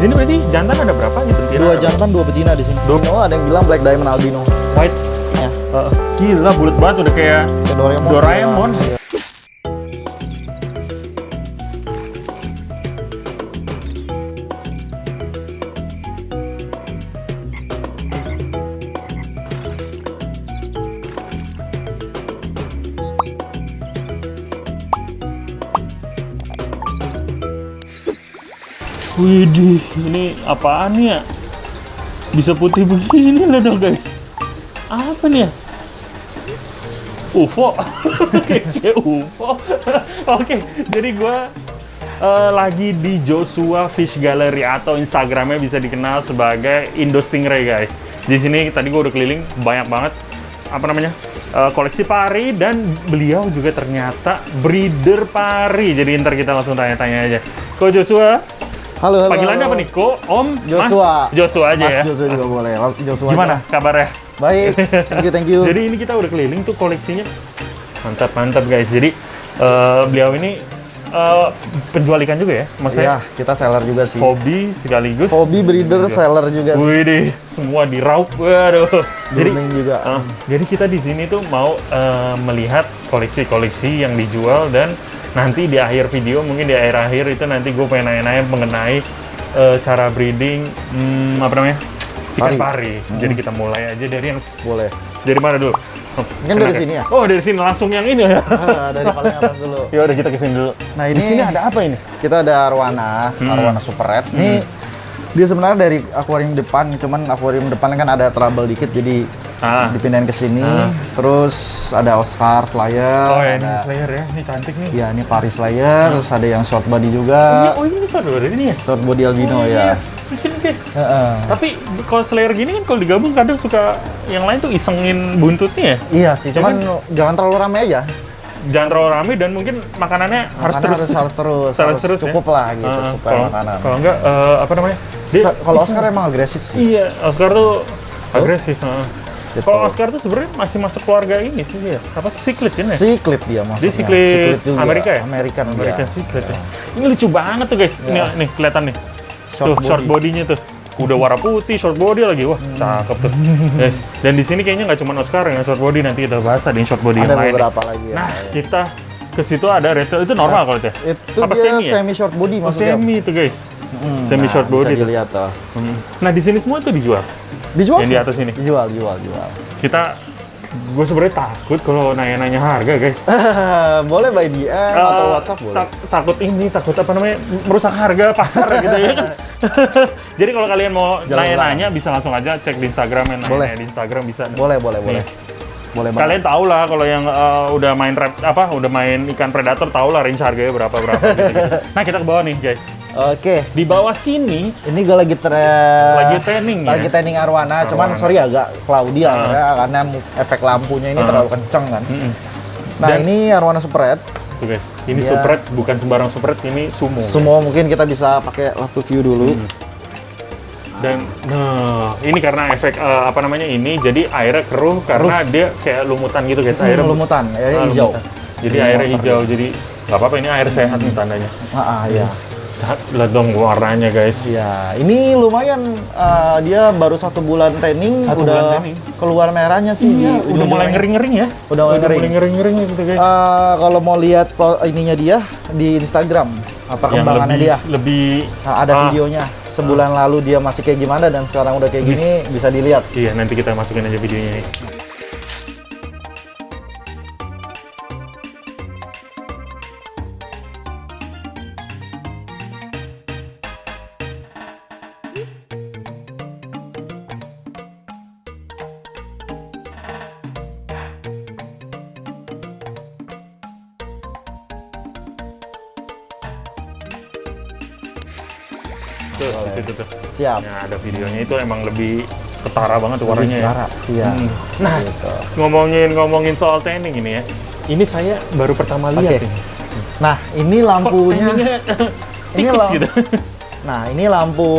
Sini berarti jantan ada berapa nih betina? 2 jantan, 2 betina di sini. Albino, ada yang bilang black diamond albino. White. Ya. Gila, bulat banget udah kayak Doraemon. Doraemon. Ya. Widih, ini apaan ya? Bisa putih begini loh dong guys. Apa nih ya? UFO. Kayak UFO. Oke, jadi gua lagi di Joshua Fish Gallery atau Instagramnya bisa dikenal sebagai Indo Stingray guys. Di sini tadi gua udah keliling banyak banget apa namanya koleksi pari dan beliau juga ternyata breeder pari. Jadi ntar kita langsung tanya-tanya aja. Ko Joshua. Halo, halo. Panggilannya apa nih? Ko, Om, Joshua. Mas? Joshua aja Mas ya. Joshua juga boleh. Joshua Gimana aja. kabarnya? Baik, thank you. Jadi ini kita udah keliling tuh koleksinya. Mantap guys. Jadi beliau ini penjual ikan juga ya, Mas? Iya, kita seller juga sih. Hobi sekaligus. Hobi breeder, seller juga. Wih deh, semua diraup. Waduh. Jadi juga. Jadi kita di sini tuh mau melihat koleksi-koleksi yang dijual dan nanti di akhir video, mungkin di akhir-akhir itu nanti gue pengen nanya-nanya mengenai cara breeding apa namanya ikan pari. Jadi kita mulai aja dari yang Boleh. dari mana dulu? Mungkin dari sini ya? Oh dari sini langsung yang ini ya? Dari paling atas dulu. Ya udah kita kesini dulu. Nah Di ini sini ada apa ini? kita ada arwana, arwana super red. Ini dia sebenarnya dari akuarium depan, cuman akuarium depan kan ada trouble dikit, jadi dipindahin ke sini. Terus ada Oscar Slayer. Oh ya, ini ada, Slayer ya, ini cantik nih. ya ini Paris Slayer. Terus ada yang short body juga. Oh ini saudara ini ya? Short body albino ya. Lucu nih guys. Tapi kalau Slayer gini kan kalau digabung kadang suka yang lain tuh isengin buntutnya ya. Iya sih, cuman jangan terlalu rame aja. Jangan terlalu rame dan mungkin makanannya harus terus. Harus terus ya? cukup lah gitu supaya makanan. Kalau enggak apa namanya? Kalau Oscar emang agresif sih. Iya, Oscar tuh agresif. Gitu. Kalau Oscar tuh sebenarnya masih masuk keluarga ini sih dia. Apa siklit kan ya? Siklit dia maksudnya. Dia siklit juga. Amerika ya? American siklit ya. Ini lucu banget tuh guys. Ini nih kelihatan nih. Short body-nya tuh. Udah warna putih, short body lagi. Wah, cakep tuh. Guys, dan di sini kayaknya nggak cuma Oscar yang short body, nanti kita bahas ada yang short body Ada yang lain. beberapa lagi ya. Nah, kita ke situ ada red tail, itu normal kalau itu ya? Itu apa dia semi ya? semi short body Oh, maksudnya. semi itu guys. Semi Nah, short body bisa tuh. dilihat tuh. Nah, di sini semua tuh dijual. Dijual Yang di sih? atas ini. Dijual. Gue sebenarnya takut kalau nanya-nanya harga, guys. Boleh by DM atau WhatsApp boleh. Takut apa namanya, merusak harga pasar gitu ya kan. Jadi kalau kalian mau nanya-nanya bisa langsung aja cek di Instagram ya. Boleh. Di Instagram bisa. Boleh. Boleh banget. Kalian tahu lah kalau yang udah main ikan predator tahu lah range harganya berapa gitu. Nah, kita ke bawah nih, guys. Oke. Di bawah sini Ini gue lagi training ya. Lagi training arwana, cuman sorry agak cloudy ya, karena efek lampunya ini terlalu kenceng kan. Nah, Dan ini arwana super red. Tuh guys, ini Dia- super red, bukan sembarang super red, ini sumo. Semua mungkin kita bisa pakai waktu view dulu. Dan nah, ini karena efek apa namanya ini, jadi airnya keruh karena dia kayak lumutan gitu guys, airnya Lumutan, airnya hijau. lumutan. Jadi airnya hijau, jadi nggak apa-apa, ini air sehat nih tandanya. Iya. Lihat dong warnanya guys. Iya, ini lumayan dia baru 1 bulan training, Satu udah bulan training. keluar merahnya sih. Iya, di udah mulai ujung-ujungnya. ngering-ngering ya. Udah mulai ngering. ngering-ngering gitu guys. Kalau mau lihat ininya dia di Instagram, perkembangannya dia. lebih Ada videonya. Sebulan lalu dia masih kayak gimana dan sekarang udah kayak gini, bisa dilihat. Iya, nanti kita masukin aja videonya nih. Tuh, di situ tuh. Siap. Nah, ada videonya itu emang lebih ketara banget tuh warnanya ya. Ketara, iya. Nah, Gitu. ngomongin soal tanning ini ya. Ini saya baru pertama lihat Oke. ini. Nah, ini Kok lampunya. tanningnya Ini tipis lampu. gitu. Nah, ini lampu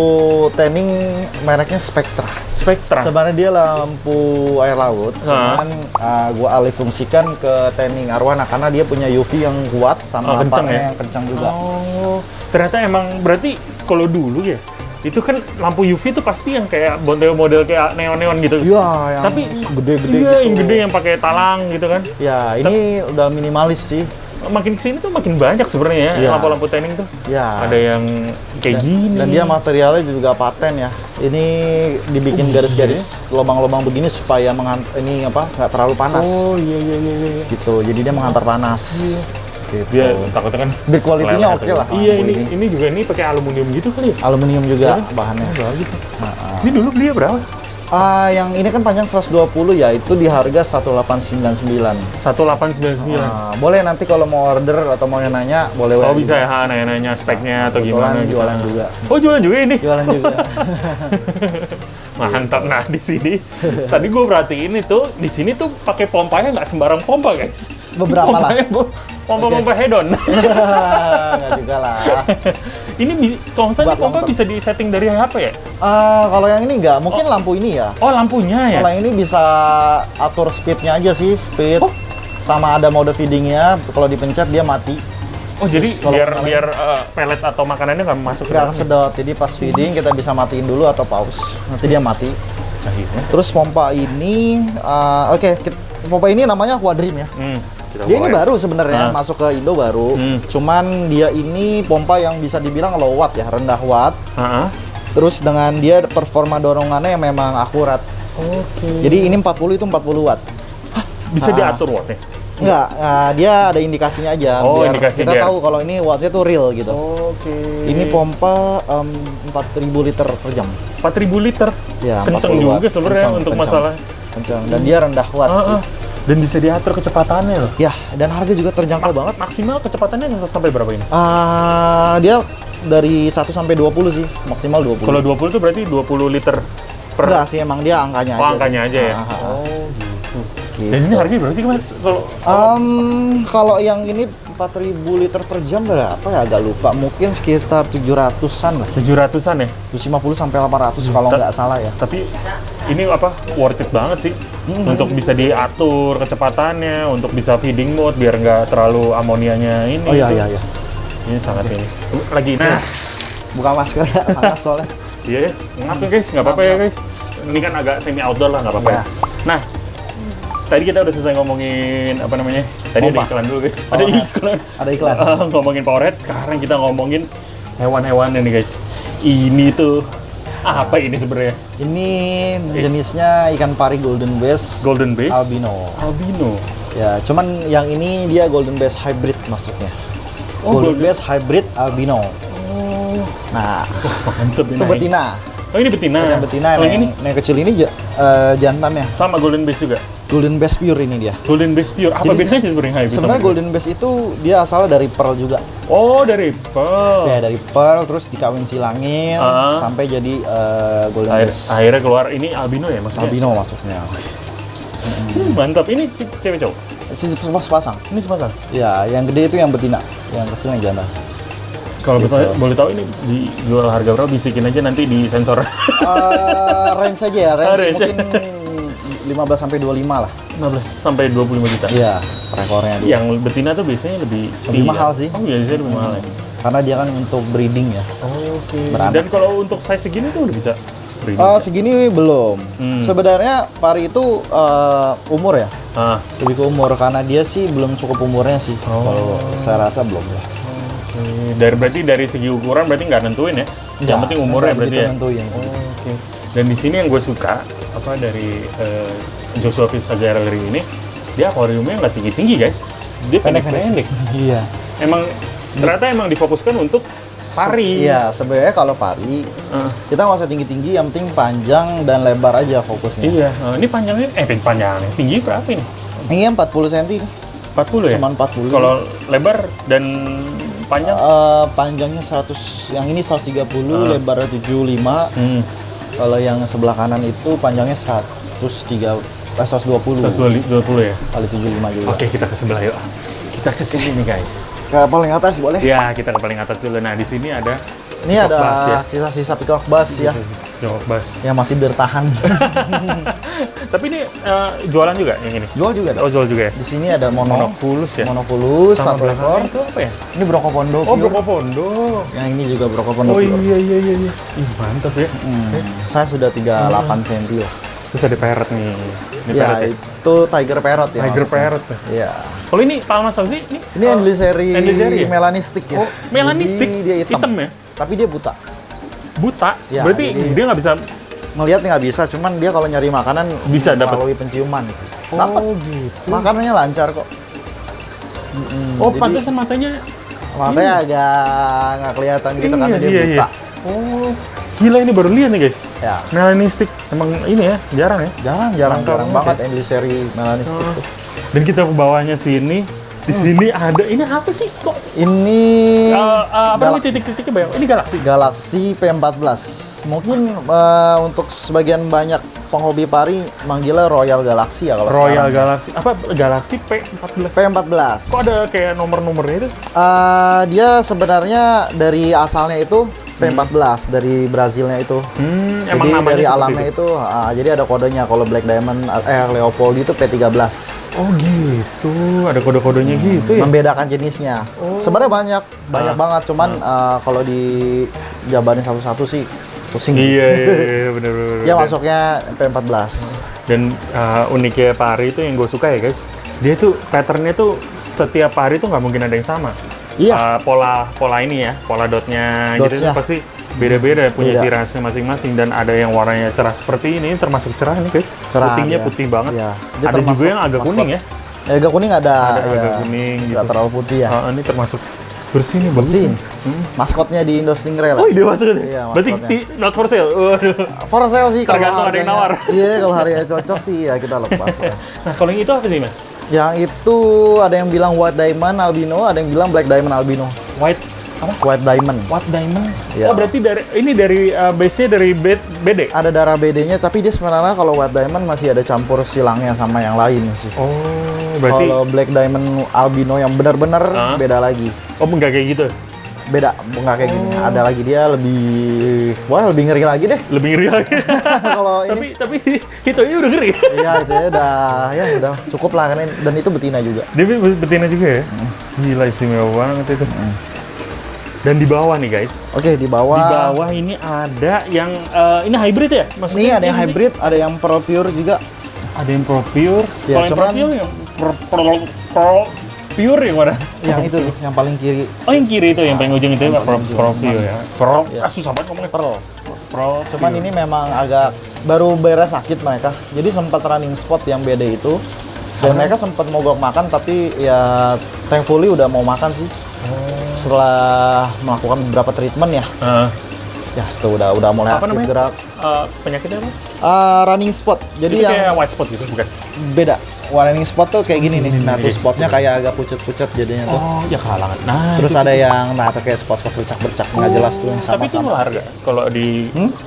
tanning mereknya Spectra. Spectra. Sebenarnya dia lampu air laut, cuman gua alih fungsikan ke tanning arwana karena dia punya UV yang kuat sama kenceng parnya ya? yang kencang juga. Oh, ternyata emang berarti kalau dulu ya Itu kan lampu UV tuh pasti yang kayak model kayak neon-neon gitu. Iya, yang Tapi gede-gede iya, gitu. yang gede yang pakai talang gitu kan. Ya, ini udah minimalis sih. Makin kesini tuh makin banyak sebenarnya ya Iya. lampu-lampu tanning tuh. Ya. Ada yang kayak gini. Dan dia materialnya juga paten ya. Ini dibikin garis-garis lubang-lubang begini supaya ini apa nggak terlalu panas. Oh iya iya iya iya. Gitu. Jadi dia menghantar panas. Gitu. Dia takutnya kan Build quality-nya kelewat oke gitu. lah. Iya, lampu ini juga ini pakai aluminium gitu kali ya. Aluminium juga Iya. bahannya. Bagus nih. Ini dulu beli berapa? Yang ini kan panjang 120 ya, itu di harga 1899. 1899. Boleh nanti kalau mau order atau mau nanya, boleh Oh WA bisa juga. ya, nanya-nanya speknya atau Kebetulan gimana gitu. jualan juga. Oh jualan juga ini? Jualan juga. Mantap. Nah di sini, tadi gue perhatiin itu di sini tuh pakai pompanya nggak sembarang pompa guys. Beberapa lah. Pompa hedon. Nggak juga lah. Ini kalau nggak salah Buat ini pompa long bisa disetting dari HP ya? Kalau yang ini nggak, mungkin lampu ini ya. Oh lampunya ya? Kalau yang ini bisa atur speednya aja sih, speed. Sama ada mode feedingnya, kalau dipencet dia mati. Oh jadi Terus kalau biar nyalain- biar pelet atau makanannya nggak masuk ke Nggak dalam? kesedot, jadi pas feeding kita bisa matiin dulu atau pause. Nanti dia mati. Akhirnya. Terus pompa ini, pompa ini namanya Aquadream ya. Kita Dia ini bawain. baru sebenarnya, masuk ke Indo baru. Cuman dia ini pompa yang bisa dibilang low watt ya, rendah watt. Heeh. Terus dengan dia performa dorongannya yang memang akurat. Oke. Jadi ini 40 itu 40 watt. Bisa Ah. diatur wattnya? Enggak, dia ada indikasinya aja. Oh, biar indikasi kita biar- tahu kalau ini wattnya tuh real gitu. Oke. Ini pompa 4000 liter per jam. 4000 liter. Ya, Kenceng 40 juga watt. sebenarnya Kenceng, untuk kenceng. masalah. Kenceng. Dan dia rendah watt sih. Dan bisa diatur kecepatannya loh. Ya, dan harga juga terjangkau banget. Maksimal kecepatannya sampai berapa ini? Dia dari 1 sampai 20 sih, maksimal 20. Kalau 20 itu berarti 20 liter per. Enggak sih, emang dia angkanya Oh, aja. angkanya sih. aja ya. Ah, ah, ah. Oh, gitu. Gitu. Dan ini harganya berapa sih kemarin? Kalau Kalau yang ini 4000 liter per jam berapa ya? Agak lupa. Mungkin sekitar 700-an lah. 700-an ya? 750 sampai 800 kalau nggak salah ya. Tapi ini apa worth it banget sih untuk bisa diatur kecepatannya, untuk bisa feeding mode biar nggak terlalu amonianya ini. Oh iya iya iya. Ini sangat ini. Lagi nah, Buka masker ya, panas soalnya. iya ya, ngap ya guys, nggak apa-apa ya guys. Ini kan agak semi outdoor lah, nggak apa-apa. Iya. Nah, tadi kita udah selesai ngomongin apa namanya? Tadi ada Pompa. iklan dulu guys. Oh, Ada ya. iklan. Ada iklan. Ngomongin Powerhead, sekarang kita ngomongin hewan-hewannya nih guys. Ini tuh apa ini sebenarnya? Ini jenisnya ikan pari golden bass Golden Base? albino. Albino. Ya, cuman yang ini dia golden bass hybrid maksudnya. Oh, golden golden- bass hybrid albino. Nah, Mantep itu betina. Oh ini betina. Yang betina, Kalau yang ini yang kecil ini jantannya. sama Golden Base juga. Golden bass pure ini dia. Golden Base pure. Apa Jadi, bedanya sebenarnya hybrid? Sebenarnya sama golden bass itu dia asalnya dari pearl juga. Oh dari Pearl. Ya, dari pearl terus dikawin silangin sampai jadi golden bass. Akhirnya keluar ini albino ya maksudnya. Albino maksudnya. Mantap. Ini cewek cowok. Sepasang. Ini sepasang. Ya, yang gede itu yang betina, yang kecil yang jantan. Kalau Gitu. boleh tahu ini dijual harga berapa? Bisikin aja nanti di sensor. Range aja ya, range Range. mungkin 15 sampai 25 lah. 15 sampai 25 juta. Iya, rekornya dia. Yang betina tuh biasanya lebih Lebih tinggi mahal ya? sih. Oh iya, biasanya lebih mahal ya. Karena dia kan untuk breeding ya. Oh, oke. Beranak. Dan kalau untuk size segini tuh udah bisa breeding. Segini belum. Sebenarnya pari itu umur ya, Ah, lebih ke umur karena dia sih belum cukup umurnya sih. Kalau saya rasa belum lah. oke. Berarti dari segi ukuran berarti nggak nentuin ya? Yang penting umurnya berarti ya? Nentuin. Oke. Dan di sini yang gue suka apa dari Joshua Fish Gallery ini, dia akuariumnya nggak tinggi-tinggi guys, dia pendek-pendek. Iya. Emang ternyata emang difokuskan untuk pari. Iya, sebenarnya kalau pari kita nggak usah tinggi-tinggi, yang penting panjang dan lebar aja fokusnya. Iya. Ini panjangnya, panjangnya tinggi berapa ini? Ini 40 cm. 40 ya? Cuman 40. Kalau lebar dan panjang? Panjangnya 100, yang ini 130, lebarnya 75. Kalau yang sebelah kanan itu panjangnya 120. 120 ya? Kali 75 juga. Oke, kita ke sebelah yuk. Kita ke sini nih guys. Ke paling atas boleh? Ya, kita ke paling atas dulu. Nah, di sini ada Ini Peacock ada Bass ya? sisa-sisa Peacock Bass ya, Peacock Bass. yang masih bertahan. Tapi ini jualan juga yang ini? Jual juga Oh, dong. jual juga ya? Di sini ada Monoculus ya? Monoculus Sama satu ekor. belakangnya itu apa ya? Ini Broco Pondo. Oh, pure. Broco Pondo. Yang ini juga Broco Pondo. Oh pure. iya. Ih, mantap ya. Saya sudah 38 cm lah. Terus ada parrot nih. Ini Ya, parrot ya? itu Tiger Parrot ya. Tiger maksudnya. parrot ya. Iya. Kalau ini palmas apa sih? Ini Endliseri Endliseri ya? melanistik ya. Oh, melanistik. Jadi dia hitam. Ya? Tapi dia buta. Buta. Ya, Berarti jadi- dia nggak bisa. Melihat nggak bisa, cuman dia kalau nyari makanan Bisa dapat. melalui penciuman sih. Dapat. Oh, gitu. Makanannya lancar kok. Oh, jadi- pantesan matanya. Matanya agak nggak kelihatan gitu karena dia iya. buta. Oh, gila ini baru lihat nih guys. Ya. Melanistik emang ini ya, jarang ya. Jarang Langka banget banget ya. Endliseri melanistik tuh. Dan kita ke bawahnya sini. Di sini ada ini apa sih kok? Ini Apa namanya Galaxy. titik-titiknya banyak? Ini galaksi. Galaxy P14. Mungkin untuk sebagian banyak penghobi pari manggilnya Royal Galaxy ya kalau Royal sekarang. Galaxy. Apa Galaxy P14? P14. Kok ada kayak nomor-nomornya itu? Dia sebenarnya dari asalnya itu P14 dari Brazilnya itu. Emang Jadi namanya dari seperti alamnya itu, jadi ada kodenya. Kalau Black Diamond, Leopold itu P13. Oh gitu, ada kode-kodenya gitu ya? Membedakan jenisnya. Sebenarnya banyak banget. Cuman kalau dijabarin satu-satu sih pusing. Iya, bener-bener. Dia masuknya P14. Dan uniknya pari itu yang gue suka ya guys. Dia tuh patternnya tuh setiap pari tuh nggak mungkin ada yang sama. Iya. Pola ini ya, pola dotnya gitu Dotsnya. itu pasti beda-beda punya Beda. ciri khasnya masing-masing, dan ada yang warnanya cerah seperti ini termasuk cerah nih guys. Cerah, Putihnya iya. putih banget. Iya. Dia Ada juga termasuk yang agak maskot. kuning ya. Agak kuning ada Agak kuning gitu. Nggak terlalu putih ya. Ini termasuk bersih nih, bagus Bersih. nih. Maskotnya di Indo Stingray lah. Oh, dia masuk nih. Iya, Berarti maskotnya. not for sale. Waduh. For sale sih kalau Tergantung ada yang harganya- nawar. Iya, kalau harganya cocok sih ya kita lepas lah. Nah, kalau yang itu apa sih mas? Yang itu ada yang bilang White Diamond Albino, ada yang bilang Black Diamond Albino. White apa? White Diamond. White diamond. Iya. Oh, berarti dari base-nya dari BD. Ada darah BD-nya, tapi dia sebenarnya kalau White Diamond masih ada campur silangnya sama yang lain sih. Oh, berarti Kalau Black Diamond Albino yang benar-benar beda lagi. oh enggak kayak gitu. Beda, nggak kayak gini. Ada lagi dia lebih ngeri lagi deh. Lebih ngeri lagi. Kalau ini, tapi hitonya udah ngeri. iya itu ya udah cukup lah kan. Dan itu betina juga. Dia betina juga ya? Gila, istimewa banget itu. Dan di bawah nih guys. Oke, di Di bawah. bawah ini ada yang ini hybrid ya? Maksudnya Ini ada yang ini sih? hybrid, ada yang pearl pure juga. Ada yang pro pure. Ya, Kalau yang pro cuman- pure yang pro pure yang mana? Yang itu tuh, yang paling kiri. Oh, yang kiri itu yang paling ujung itu ya, pro ujung. pure ya. Pro, Ya. susah banget ngomongnya pro. Pro. Cuman pure. ini memang agak baru beres sakit mereka. Jadi sempat running spot yang beda itu. Dan mereka sempat mogok makan, tapi ya thankfully udah mau makan sih. Setelah melakukan beberapa treatment ya. Ya, tuh udah mulai Apa aktif namanya? gerak. Penyakitnya apa? Running spot. Jadi Itu yang kayak white spot gitu, bukan? beda. Running spot tuh kayak gini nih. Nah, tuh guys. spotnya kayak agak pucet-pucet jadinya tuh. Oh, ya kalangan. Nah, Terus itu. ada yang kayak spot-spot bercak-bercak nggak jelas tuh yang Tapi itu sama-sama. nular gak? Kalau di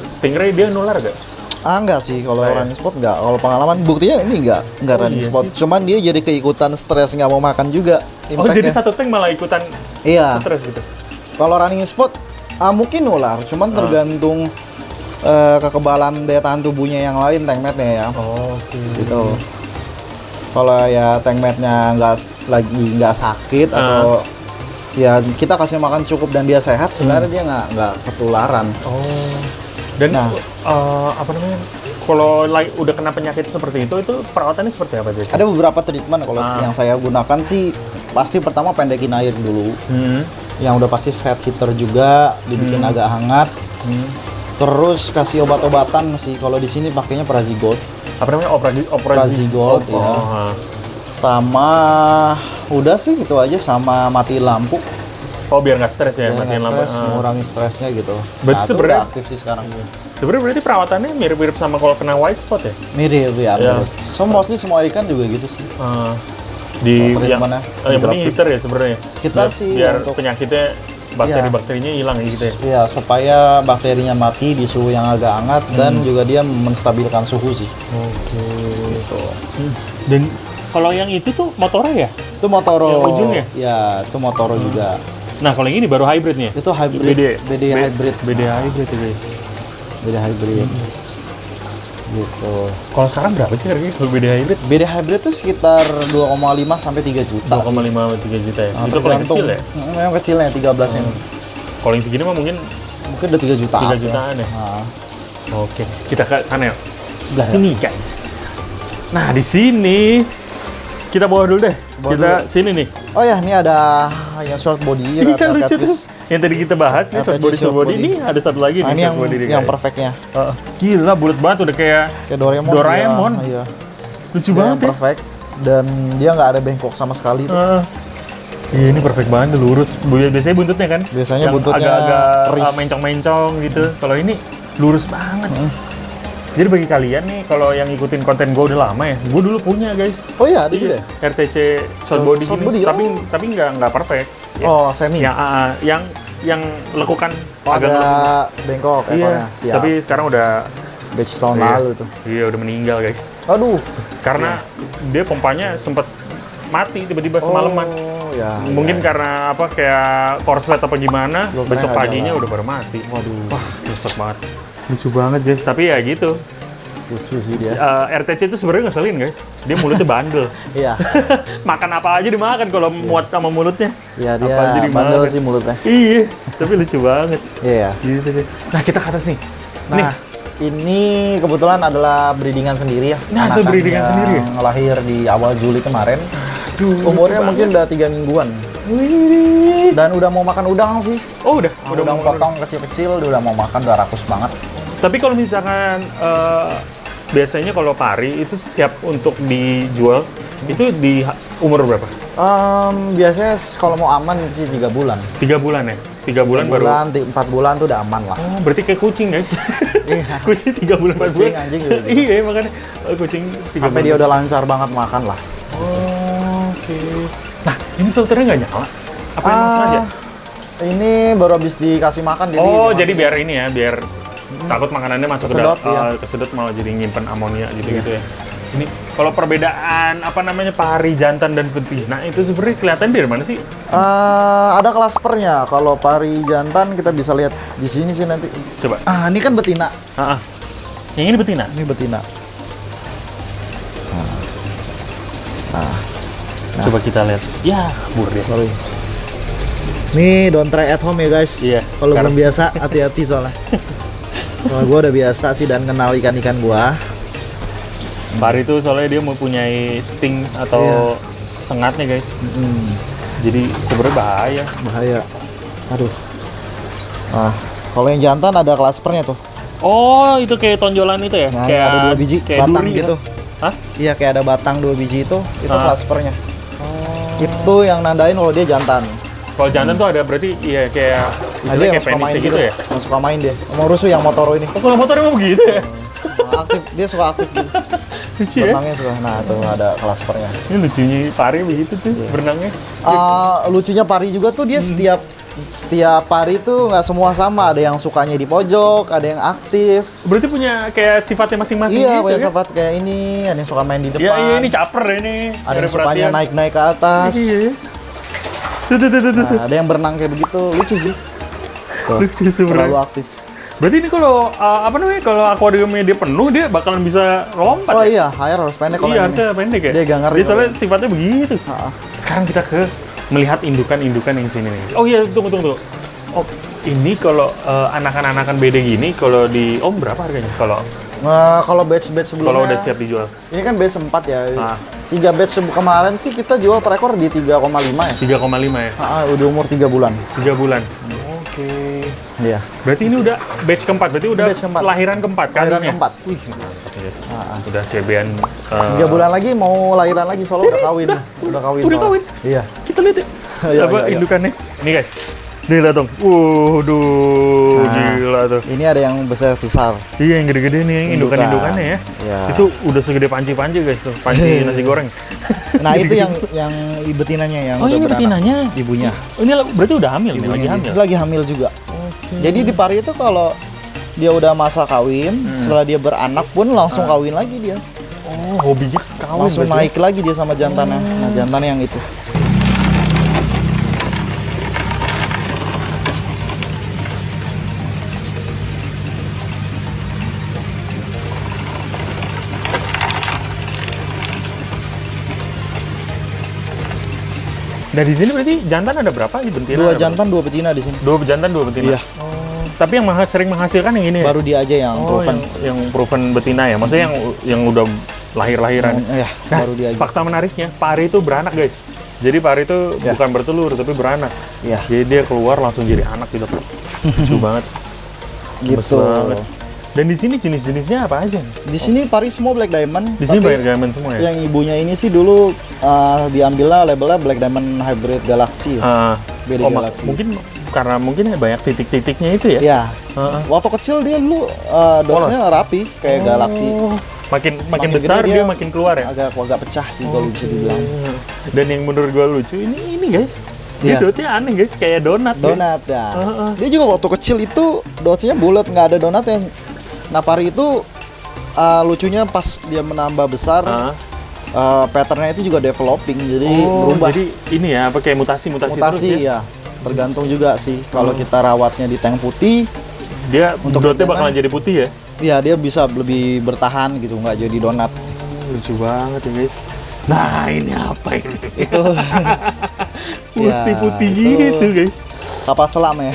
Stingray dia nular gak? Enggak sih, kalau Oh, iya. running spot enggak. Kalau pengalaman buktinya ini enggak running iya spot. sih. Cuman dia jadi keikutan stres nggak mau makan juga. Oh, jadi Impactnya. satu tank malah ikutan Iya. stres gitu? Kalau running spot mungkin nular, cuman tergantung kekebalan daya tahan tubuhnya yang lain tankmate-nya ya. Oke. Gitu. Kalau ya tankmate-nya nggak sakit atau ya kita kasih makan cukup dan dia sehat, sebenarnya dia nggak ketularan. Oh. Dan Nah. apa namanya? Kalau udah kena penyakit seperti itu perawatannya seperti apa biasanya? Ada beberapa treatment kalau yang saya gunakan sih pasti pertama pendekin air dulu. Yang udah pasti set heater juga, dibikin agak hangat. Terus kasih obat-obatan sih. Kalau di sini pakainya Prazigold. Apa namanya? Prazigold, ya. Sama udah sih gitu aja, sama mati lampu. Oh, biar nggak stres ya, Biar matiin nggak lampu. stres, mengurangi stresnya gitu. Berarti itu sebenarnya- udah aktif sih sekarang. Sebenarnya berarti perawatannya mirip-mirip sama kalau kena white spot ya? Mirip ya, Ya. mirip. So mostly semua ikan juga gitu sih. Di Kalau yang, treatmentnya, yang penting grafik. heater ya sebenarnya. Heater Biar- sih biar untuk- penyakitnya bakteri-bakterinya hilang gitu ya. Iya, supaya bakterinya mati di suhu yang agak hangat dan juga dia menstabilkan suhu sih. Oke. Gitu. Dan kalau yang itu tuh motornya ya? Itu Motoro. Yang ujung ya? Ya, itu Motoro juga. Nah, kalau yang ini baru hybrid nih ya? Itu hybrid. BD hybrid. BD hybrid ya guys. BD hybrid. Gitu. Kalau sekarang berapa sih harganya kalau BD hybrid? BD hybrid tuh sekitar 2,5 sampai 3 juta. 2,5 sampai 3 juta ya. Nah, Itu kalau yang kecil ya? Yang kecilnya 13 ini. Kalau yang segini mah mungkin udah 3 juta. 3 jutaan ya. Oke, kita ke sana ya. Sebelah sini guys. Nah, di sini kita bawa dulu deh. Sini nih. Oh ya, ini ada yang short body. Ini kan lucu tuh. Yang tadi kita bahas nih short body. Ini ada satu lagi nih ini short body nih, yang perfectnya. Gila, bulat banget udah kayak Doraemon. Iya. Lucu banget ya. Perfect dan dia nggak ada bengkok sama sekali. Iya, ini perfect banget, lurus. Biasanya buntutnya kan? Biasanya yang buntutnya agak-agak mencong-mencong gitu. Kalau ini lurus banget. Jadi bagi kalian nih, kalau yang ikutin konten gue udah lama ya, gue dulu punya guys. Oh iya, ada juga. RTC short body gini, tapi nggak perfect. Ya. Oh, semi. Yang lekukan agak bengkok Iya, ekornya. Siap. tapi sekarang udah batch tahun lalu tuh. Iya, udah meninggal guys. Aduh. Karena dia pompanya sempat mati tiba-tiba semalaman. Ya, mungkin karena apa kayak korslet apa gimana, besok paginya udah baru mati. Waduh. Wah, nyesek banget. Lucu banget guys, tapi ya gitu. Lucu sih dia. RTC itu sebenarnya ngeselin guys. Dia mulutnya bandel. Iya. Makan apa aja dimakan kalau muat sama mulutnya. Iya, dia bandel sih mulutnya. Iya, tapi lucu banget. Iya. Gitu guys. Nah, kita ke atas nih. Nah, ini kebetulan adalah breedingan sendiri ya. Nah, breedingan sendiri ya? Lahir di awal Juli kemarin. Umurnya mungkin udah 3 mingguan. Dan udah mau makan udang sih. Oh, udah mau potong kecil-kecil, udah mau makan, udah rakus banget. Tapi kalau misalkan biasanya kalau pari itu siap untuk dijual, itu di umur berapa? Biasanya kalau mau aman sih 3 bulan. 3 bulan ya? 3 bulan baru? 4 bulan tuh udah aman lah. Oh, berarti kayak kucing guys. Iya. Kucing 3 bulan, 4 bulan. Anjing juga. Iya, makanya kucing 3 sampai bulan. dia udah lancar banget makan lah. Oh, oke. Nah, ini filternya nggak nyala? Apa yang sengaja? Ini baru habis dikasih makan. Jadi biar ini ya, biar takut makanannya masuk kesedot, kesedot malah jadi nyimpen amonia gitu ya. Ini kalau perbedaan apa namanya pari jantan dan betina itu sebenarnya kelihatan dari mana sih? Ada klaspernya. Kalau pari jantan kita bisa lihat di sini sih nanti. Coba. Ini kan betina. Yang ini betina? Ini betina. Nah. Coba kita lihat. Ya, buruk. Sorry. Ini don't try at home ya guys. Iya. Kalau belum biasa hati-hati soalnya. Kalau gue udah biasa sih dan kenal ikan-ikan gua. Pari itu soalnya dia mempunyai sting atau sengatnya guys. Jadi sebenarnya bahaya. Aduh. Kalau yang jantan ada klaspernya tuh. Oh, itu kayak tonjolan itu ya? Nah, kayak ada 2 biji kayak batang duri gitu. Hah? Iya, kayak ada batang 2 biji itu klaspernya. Itu yang nandain kalau dia jantan. Kalau jantan tuh ada berarti iya kayak istilahnya kayak penisnya gitu ya? Yang suka main dia. Mau rusuh yang Motoro ini. Oh, kalau motor emang begitu ya? Aktif, dia suka aktif gitu. Lucu ya? Berenangnya suka. Nah, tuh ada klaspernya. Ini lucunya pari begitu tuh berenangnya. Lucunya pari juga tuh dia setiap pari tuh nggak semua sama. Ada yang sukanya di pojok, ada yang aktif. Berarti punya kayak sifatnya masing-masing iya, gitu punya ya? sifat kayak ini. Ada yang suka main di depan. Iya, ini caper ini. Ada yang sukanya naik-naik ke atas. Iya. Nah, ada yang berenang kayak begitu. Lucu sih. Tuh, lucu sebenarnya. Terlalu aktif. Berarti ini kalau apa namanya? Kalau akuariumnya dia penuh, dia bakalan bisa lompat. Oh iya, air harus pendek kalau iya, harusnya pendek ya. Dia gak ngeri. Dia soalnya sifatnya begitu. Sekarang kita ke melihat indukan-indukan yang sini nih. Oh iya, tunggu. Oh, ini kalau anakan-anakan beda gini, kalau di Om berapa harganya? Kalau batch sebelumnya. Kalau udah siap dijual. Ini kan batch 4 ya. 3 batch kemarin sih kita jual per ekor di 3,5 ya. 3,5 ya? Udah umur 3 bulan. 3 bulan. Oke. Iya. Berarti ini udah batch keempat, berarti udah lahiran keempat kan? Lahiran keempat. Wih, mantap guys. Udah CB-an. 3 bulan lagi mau lahiran lagi, soalnya udah kawin. Udah kawin. Iya. Kita lihat ya. Apa indukannya? Ini guys. Gila dong. Gila tuh. Ini ada yang besar-besar. Iya, yang gede-gede nih, yang indukan-indukannya ya. Iya. Itu udah segede panci-panci guys tuh, panci nasi goreng. Nah, itu yang betinanya yang udah ini beranak. betinanya. Ibunya. Ini berarti udah hamil nih, lagi hamil. Lagi hamil juga. Jadi di pari itu kalau dia udah masa kawin, setelah dia beranak pun langsung kawin lagi dia. Oh, hobinya kawin. Langsung naik lagi dia sama jantannya. Nah, jantannya yang itu. Nah di sini berarti jantan ada berapa nih betina? 2 jantan, 2 betina di sini. 2 jantan, 2 betina. Iya. Oh, tapi yang sering menghasilkan yang ini ya? Baru dia aja yang proven. Yang proven betina ya. Maksudnya yang udah lahir-lahiran. Iya, Nah, baru dia aja. fakta menariknya, pari itu beranak, guys. Jadi pari itu Ya. bukan bertelur tapi beranak. Iya. Jadi dia keluar langsung jadi anak gitu. Lucu banget. Gemes Gitu. banget. Dan di sini jenis-jenisnya apa aja? Di sini pari semua Black Diamond. Di sini tapi banyak diamond semua ya? yang ibunya ini sih dulu diambilnya labelnya Black Diamond Hybrid Galaxy. Beda Galaxy. Mungkin karena banyak titik-titiknya itu ya? Iya. Heeh. Waktu kecil dia dulu dosnya rapi kayak Galaxy. Makin besar gede dia makin keluar ya? Agak pecah sih kalau bisa dibilang. Dan yang menurut gua lucu ini guys. Dia Iya. dotnya aneh guys, kayak donat. Guys. Donat ya. Dia juga waktu kecil itu dosnya bulat, nggak ada donatnya. Nah pari itu lucunya pas dia menambah besar, patternnya itu juga developing, jadi berubah. Jadi ini ya, apa kayak mutasi terus ya? Ya. Tergantung juga sih. Kalau kita rawatnya di tank putih, Dia Untuk dotnya jantan, bakalan jadi putih ya? ya dia bisa lebih bertahan gitu, nggak jadi donat. Lucu banget ya guys. Nah ini apa ini? Itu Putih-putih ya, itu gitu guys. kapal selam ya.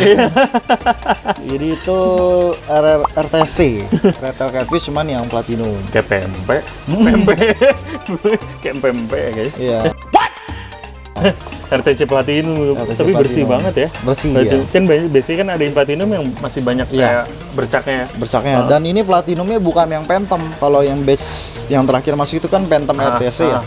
Jadi itu RTC, Red Tail Catfish, cuman yang platinum. Kayak pempek. Kayak pempek ya guys. Iya. RTC Platinum, RTC tapi bersih Platinum. banget ya. Bersih Berarti, ya. kan biasanya kan ada yang Platinum yang masih banyak Iya. kayak bercaknya ya. Bercaknya. Dan ini platinumnya bukan yang Phantom. Kalau yang base yang terakhir masuk itu kan Phantom RTC ya.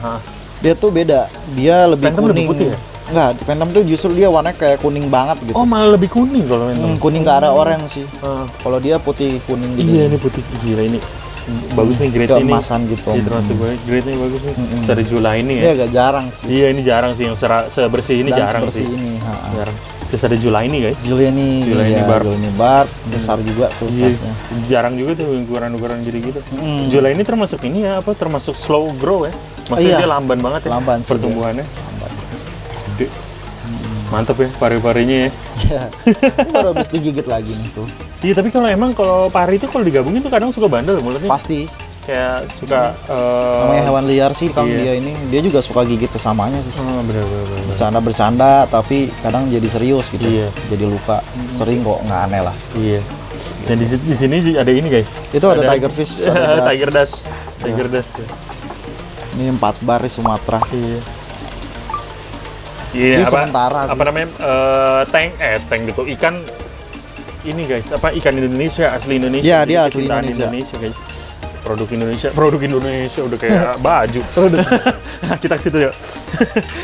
Dia tuh beda. Dia lebih Phantom kuning. lebih putih ya? Enggak, Phantom tuh justru dia warnanya kayak kuning banget gitu. Oh malah lebih kuning kalau Phantom. Kuning ke arah orange sih. Ah. Kalau dia putih kuning gitu. Iya ini putih gila ini. Bagus nih grade ini. Keemasan gitu. Iya termasuk grade-nya bagus nih. Terus ada Jula ini Ini ya. agak jarang sih. Iya ini jarang sih yang sebersih ini Dan jarang sebersih sih. ini. Jarang. Terus ada Jula ini guys. Juliani bar. besar juga tuh Iya, size-nya. jarang juga tuh ukuran-ukuran jadi gitu. Jula ini termasuk ini ya apa? Termasuk slow grow ya. Maksudnya Iya. dia lamban banget ya. Lamban sih pertumbuhannya. Gede. Mantep ya pari-parinya ya. Iya. Baru habis digigit lagi nih tuh. Iya tapi kalau pari itu kalau digabungin tuh kadang suka bandel mulutnya. Pasti. Kayak suka Namanya hewan liar sih kan iya. dia juga suka gigit sesamanya sih. bener. Bercanda tapi kadang jadi serius gitu. Iya. Jadi luka. Sering kok, nggak aneh lah. Iya. Dan di sini ada ini guys. Itu ada tigerfish, ada Tiger dust. Tiger dust. Ya. Ini 4 bar di Sumatera. Iya. Iya, Ini sementara sih. apa namanya? Tank gitu. Ikan ini guys, apa ikan Indonesia, asli Indonesia. Iya, Jadi dia asli kecintaan Indonesia. guys. Produk Indonesia udah kayak baju. Kita ke situ yuk.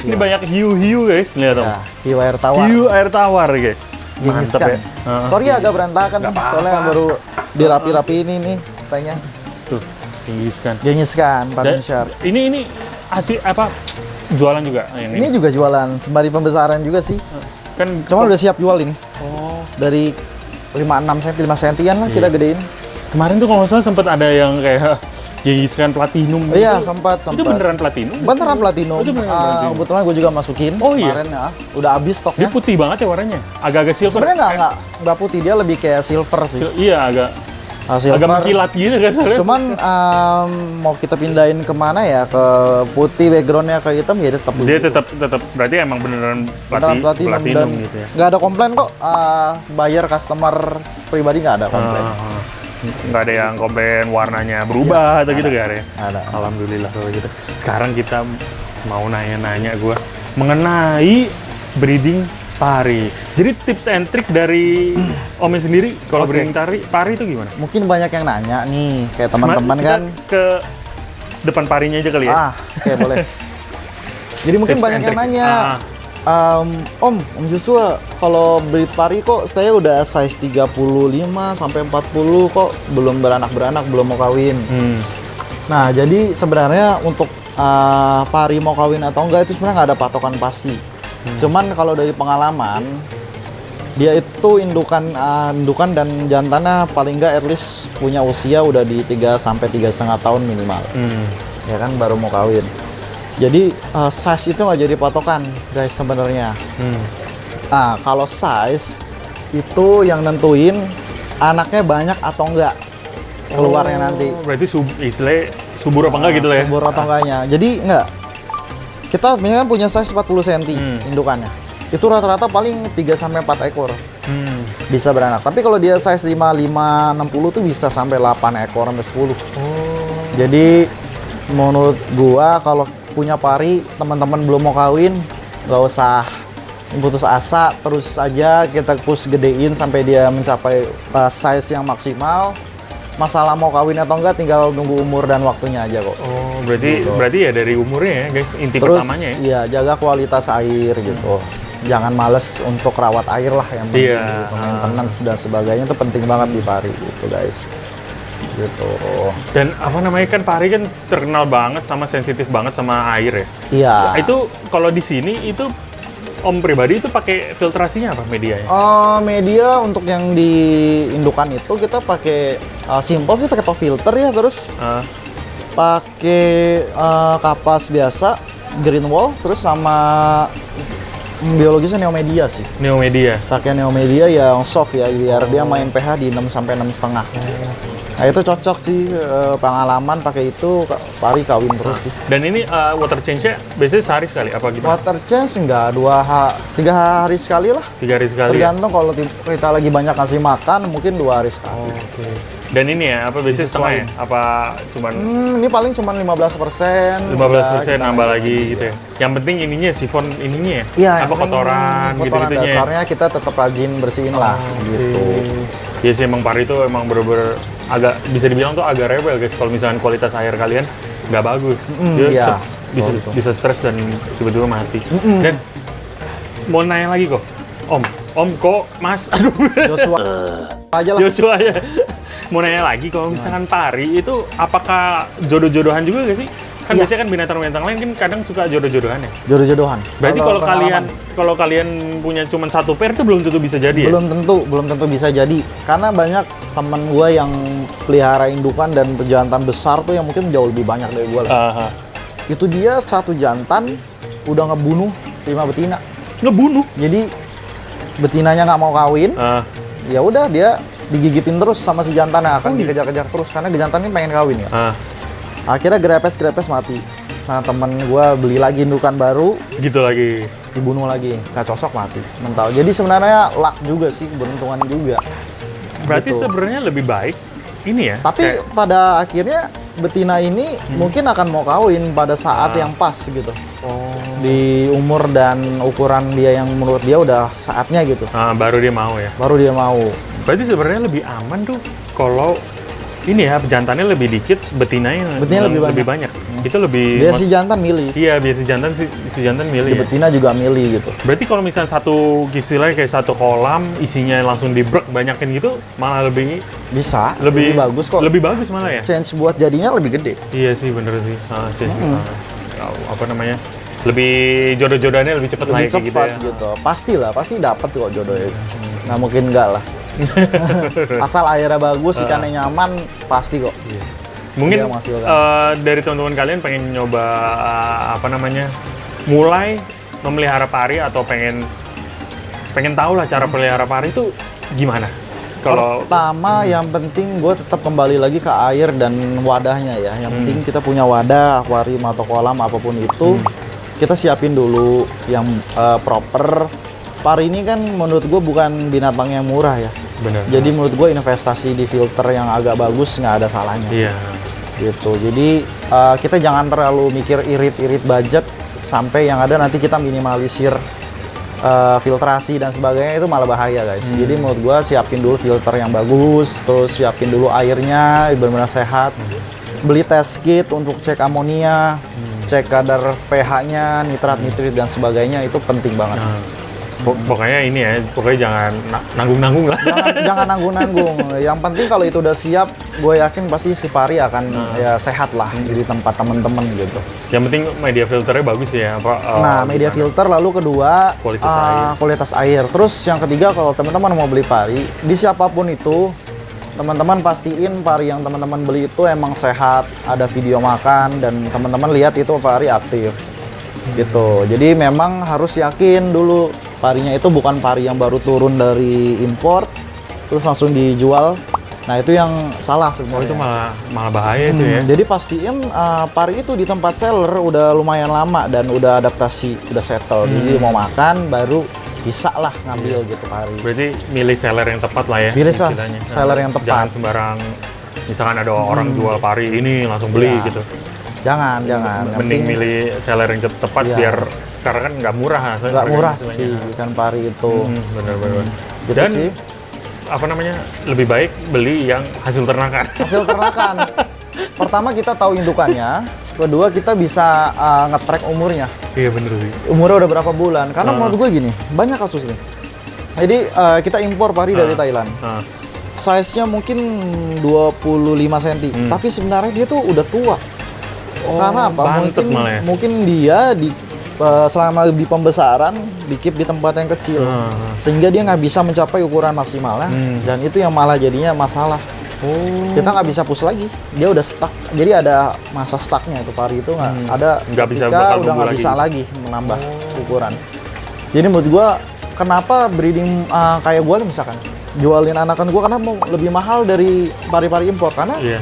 Ini banyak hiu-hiu guys, lihat dong. Ya, hiu air tawar. Hiu air tawar guys. Gengis Mantap kan. ya. Sorry agak berantakan Nggak apa-apa. soalnya baru dirapi-rapi ini nih tanknya. Tuh, tinggi kan. Gengis kan, Pattern Shark. Ini asli apa? Jualan juga yang Ini juga jualan sembari pembesaran juga sih. Kan Cuma udah siap jual ini. Oh. Dari 5-6 cm, 5 sentian lah kita gedein. Kemarin tuh kalau nggak salah sempat ada yang kayak Gengiskan Platinum. Iya, gitu. sempat. Itu beneran Platinum? Beneran Platinum. Oh, itu beneran Platinum. Kebetulan gue juga masukin Oh, iya? kemarin ya. Udah habis Dia stoknya. putih banget ya warnanya. Agak-agak silver. Sebenarnya nggak putih, dia lebih kayak silver sih. Iya, agak mengkilat gitu kan soalnya. Cuman mau kita pindahin kemana ya, ke putih backgroundnya ke hitam ya tetap dia tetap berarti emang beneran beneran platinum, dan platinum gitu ya. nggak ada komplain kok. Buyer customer pribadi nggak ada komplain. Nggak ada yang komplain warnanya berubah atau gitu nggak ada ya? Ada. Alhamdulillah kalau gitu. Sekarang kita mau nanya-nanya gue mengenai breeding pari. Jadi tips and trick dari Ome sendiri kalau Oke. breeding pari itu gimana? Mungkin banyak yang nanya nih, kayak teman-teman Kita kan. ke depan parinya aja kali ya. Oke boleh. Jadi mungkin Tips banyak and yang trick. nanya. Om Joshua, kalau breed pari kok saya udah size 35 sampai 40 kok belum beranak-beranak, belum mau kawin. Nah, jadi sebenarnya untuk pari mau kawin atau enggak itu sebenarnya nggak ada patokan pasti. Cuman kalau dari pengalaman, dia itu indukan dan jantannya paling nggak at least punya usia udah di 3 sampai 3,5 tahun minimal. Ya kan baru mau kawin. Jadi size itu nggak jadi patokan guys sebenarnya. Nah, kalau size itu yang nentuin anaknya banyak atau enggak keluarnya nanti. Berarti istilahnya subur apa enggak gitu lah ya? Subur atau enggaknya. Jadi enggak. kita misalkan punya size 40 cm indukannya. Itu rata-rata paling 3-4 ekor bisa beranak. Tapi kalau dia size 55-60 tuh bisa sampai 8 ekor sampai 10. Jadi menurut gua kalau punya pari, teman-teman belum mau kawin, nggak usah putus asa, terus aja kita push gedein sampai dia mencapai size yang maksimal. Masalah mau kawin atau enggak tinggal tunggu umur dan waktunya aja kok. Oh, berarti ya dari umurnya ya guys, inti Terus, pertamanya ya. Iya, jaga kualitas air gitu. Jangan males untuk rawat air lah yang penting gitu. Maintenance dan sebagainya itu penting banget di pari gitu guys. Gitu. Dan apa namanya kan pari kan terkenal banget sama sensitif banget sama air ya. Iya. Itu kalau di sini itu Om pribadi itu pakai filtrasinya apa medianya? Media untuk yang di indukan itu kita pakai simple sih, pakai top filter ya, terus pakai kapas biasa, green wall, terus sama biologisnya Neomedia sih. Neomedia. Pakai Neomedia yang soft ya, biar dia main pH di 6 sampai 6,5. Nah itu cocok sih, pengalaman pakai itu pari kawin terus sih. Dan ini water change-nya biasanya sehari sekali apa gimana? Water change enggak, 3 hari sekali lah. 3 hari sekali. Tergantung kalau kita lagi banyak kasih makan, mungkin 2 hari sekali. Oke. Dan ini ya, apa biasanya setengah ya? Apa cuman Ini paling cuman 15%. 15% nambah lagi gitu ya? Yang penting ininya, sifon ininya ya? Iya, apa kotoran gitu-gitunya ya? dasarnya kita tetap rajin bersihin lah gitu. Iya sih, emang pari itu emang bener-bener agak, bisa dibilang tuh agak rebel guys, kalau misalkan kualitas air kalian nggak bagus. Dia bisa stres dan tiba-tiba mati. Dan mau nanya lagi kok, Om kok Mas, aduh. Joshua aja lah. Joshua ya. Mau nanya lagi, kalau misalkan pari itu apakah jodoh-jodohan juga gak sih? Kan biasanya kan binatang-binatang lain kan kadang suka jodoh-jodohan ya? Jodoh-jodohan. Berarti kalau kalian punya cuma satu pair itu belum tentu bisa jadi ya? Belum tentu bisa jadi. Karena banyak temen gue yang pelihara indukan dan pejantan besar tuh yang mungkin jauh lebih banyak dari gue lah. Itu dia satu jantan udah ngebunuh 5 betina. Ngebunuh? Jadi betinanya nggak mau kawin, ya udah dia digigitin terus sama si jantannya, akan dikejar-kejar terus karena jantan ini pengen kawin ya. Akhirnya grepes mati. Nah temen gue beli lagi indukan baru, gitu lagi, dibunuh lagi, nggak cocok mati mental. Jadi sebenarnya luck juga sih, beruntungan juga. Berarti gitu. Sebenarnya lebih baik ini ya. Tapi pada akhirnya betina ini mungkin akan mau kawin pada saat yang pas gitu. Di umur dan ukuran dia yang menurut dia udah saatnya gitu. Baru dia mau ya. Baru dia mau. Berarti sebenarnya lebih aman tuh kalau ini ya, jantannya lebih dikit, betinanya lebih banyak. Itu lebih biar si jantan milih. Iya, biar si jantan milih. Ya. Betina juga milih gitu. Berarti kalau misalnya satu istilahnya kayak satu kolam isinya langsung dibrek banyakin gitu, malah lebih bisa, lebih bagus kok. Lebih bagus malah ya. Chance buat jadinya lebih gede. Iya sih, bener sih. Chance apa namanya? Lebih jodoh-jodohannya lebih cepat lah gitu ya. Pastilah, pasti dapat kok jodohnya. Nggak mungkin enggak lah. Asal airnya bagus, ikannya nyaman, pasti kok. Iya. Mungkin dari teman-teman kalian pengen nyoba mulai memelihara pari atau pengen tahu lah cara pelihara pari itu gimana? Kalau pertama yang penting gue tetap kembali lagi ke air dan wadahnya ya. Yang penting kita punya wadah, akuarium atau kolam apapun itu, kita siapin dulu yang proper. Pari ini kan menurut gue bukan binatang yang murah ya. Bener. Jadi menurut gue investasi di filter yang agak bagus nggak ada salahnya sih. Iya. Gitu. Jadi kita jangan terlalu mikir irit-irit budget sampai yang ada nanti kita minimalisir filtrasi dan sebagainya, itu malah bahaya guys. Jadi menurut gua siapin dulu filter yang bagus, terus siapin dulu airnya benar-benar sehat. Beli test kit untuk cek amonia, cek kadar pH-nya, nitrat dan sebagainya, itu penting banget. Pokoknya ini ya, pokoknya jangan nanggung-nanggung lah. Jangan nanggung-nanggung. Yang penting kalau itu udah siap, gue yakin pasti si pari akan ya sehat lah di tempat temen-temen gitu. Yang penting media filternya bagus ya. Media filter, lalu kedua kualitas air. Terus yang ketiga, kalau teman-teman mau beli pari, di siapapun itu, teman-teman pastiin pari yang teman-teman beli itu emang sehat, ada video makan, dan teman-teman lihat itu pari aktif. Gitu. Jadi memang harus yakin dulu parinya itu bukan pari yang baru turun dari import terus langsung dijual Nah itu yang salah Oh sebenarnya. itu malah bahaya itu ya. Jadi pastiin pari itu di tempat seller udah lumayan lama dan udah adaptasi, udah settle. Jadi mau makan baru bisa lah ngambil gitu pari. Berarti milih seller yang tepat lah ya. Pilih istilahnya. seller yang tepat. Jangan sembarang, misalkan ada orang jual pari ini langsung beli Ya. gitu. Jangan. Yang Mending penting milih seller yang tepat Iya. biar, karena kan nggak murah. nggak murah sih ikan pari itu. Bener-bener. Gitu Dan sih. apa namanya, lebih baik beli yang hasil ternakan. Hasil ternakan. Pertama kita tahu indukannya, kedua kita bisa nge-track umurnya. Iya bener sih. Umurnya udah berapa bulan. Karena menurut gue gini, banyak kasus nih. Jadi kita impor pari dari Thailand. Size-nya mungkin 25 cm, tapi sebenarnya dia tuh udah tua. Karena apa? Bantet malah ya. Mungkin dia selama di pembesaran dikip di tempat yang kecil, sehingga dia nggak bisa mencapai ukuran maksimalnya, dan itu yang malah jadinya masalah. Kita nggak bisa push lagi, dia udah stuck. Jadi ada masa stucknya itu pari itu Nggak bisa ketika bakal udah tumbuh nggak bisa lagi menambah ukuran. Jadi menurut gua kenapa breeding kayak gua misalkan jualin anakan gua karena mau lebih mahal dari pari-pari impor karena Iya.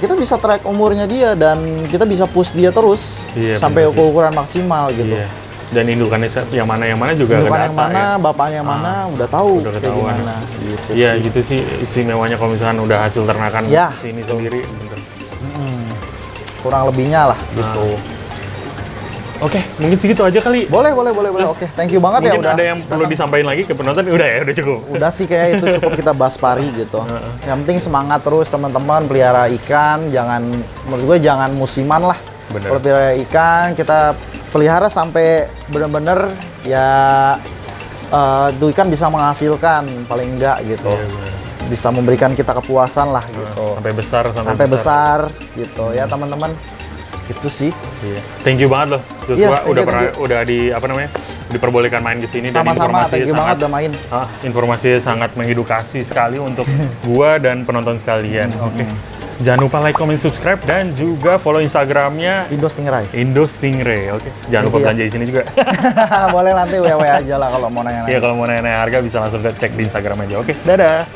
kita bisa track umurnya dia dan kita bisa push dia terus sampai bener sih. ukuran maksimal gitu. Iya. Dan indukannya yang mana juga Indukan kedata yang mana, ya. bapaknya yang mana, udah tahu Udah kayak ketahuan. gimana. Gitu Iya sih. gitu sih istimewanya kalau misalkan udah hasil ternakan Ya, sini sendiri. Bener. Kurang lebihnya lah gitu. Oke, mungkin segitu aja kali. Boleh. Oke, thank you banget ya Mungkin udah. ada yang perlu disampaikan lagi ke penonton? Udah cukup. Udah sih kayak itu cukup kita bahas pari gitu. Yang penting semangat terus teman-teman pelihara ikan, menurut gue jangan musiman lah. Bener. Kalau pelihara ikan kita pelihara sampai bener-bener ya itu ikan bisa menghasilkan paling enggak gitu. Iya, bener. Bisa memberikan kita kepuasan lah gitu. Sampai besar. Sampai besar gitu ya teman-teman. Itu sih. Iya. Thank you banget loh, Joshua. Iya, thank you, udah diperbolehkan main di sini dan Sama-sama, informasinya thank you banget udah main. informasinya sangat mengedukasi sekali untuk gua dan penonton sekalian. Oke. Jangan lupa like, comment, subscribe dan juga follow Instagramnya Indo Stingray. Indo Stingray. Oke. Jangan lupa Iya. belanja di sini juga. Boleh nanti WW aja lah kalau mau nanya-nanya. Iya, kalau mau nanya harga bisa langsung cek di Instagram aja. Oke, dadah.